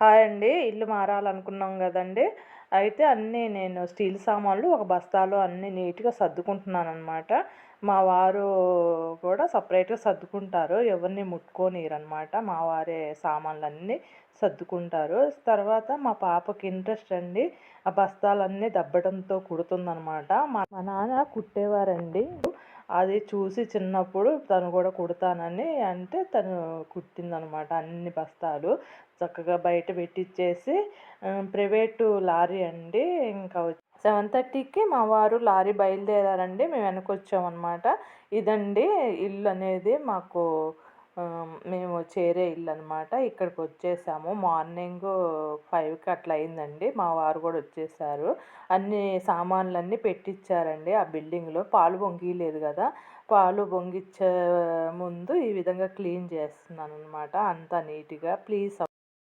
Hi అండి. ఇల్లు మారాలనుకున్నాం గదండీ! అయితే అన్నీ నేను స్టీల్ సామాన్లు ఒక బస్తాలో అన్నీ నీట్‌గా సర్దుకుంటున్నాననమాట. మా వారు కూడా సెపరేట్‌గా సర్దుకుంటారు. ఎవరిని ముట్టుకోనియరనమాట. మా వారే సామాన్లన్నీ సర్దుకుంటారు. తర్వాత మా పాపకి ఇంట్రెస్ట్ అండి. ఆ బస్తాలన్నీ దబ్బడంతో కుడుతుందనమాట. మా నాన్న కుట్టేవారండి. అది చూసి చిన్నప్పుడు తను గూడా కుడతానని అంటే తను కుట్టిందనమాట అన్ని బస్తాలు. చక్కగా బయట పెట్టిచ్చేసి ప్రైవేటు లారీ అండి. ఇంకా 7:30కి మా వారు లారీ బయలుదేరారండి. మేము వెనకొచ్చామనమాట. ఇదండి ఇల్లనేది మాకు మేము చేరే ఇల్లనమాట. ఇక్కడికొచ్చేసాము. మార్నింగు 5కి అట్లా అయిందండి. మా వారు గూడా వచ్చేసారు. అన్నీ సామాన్లన్నీ పెట్టిచ్చారండి ఆ బిల్డింగ్‌లో. పాలు పొంగియలేదు గదా! పాలు పొంగిచ్చే ముందు ఈ విధంగా క్లీన్ చేస్తున్నాననమాట. అంతా నీట్‌గా. ప్లీజ్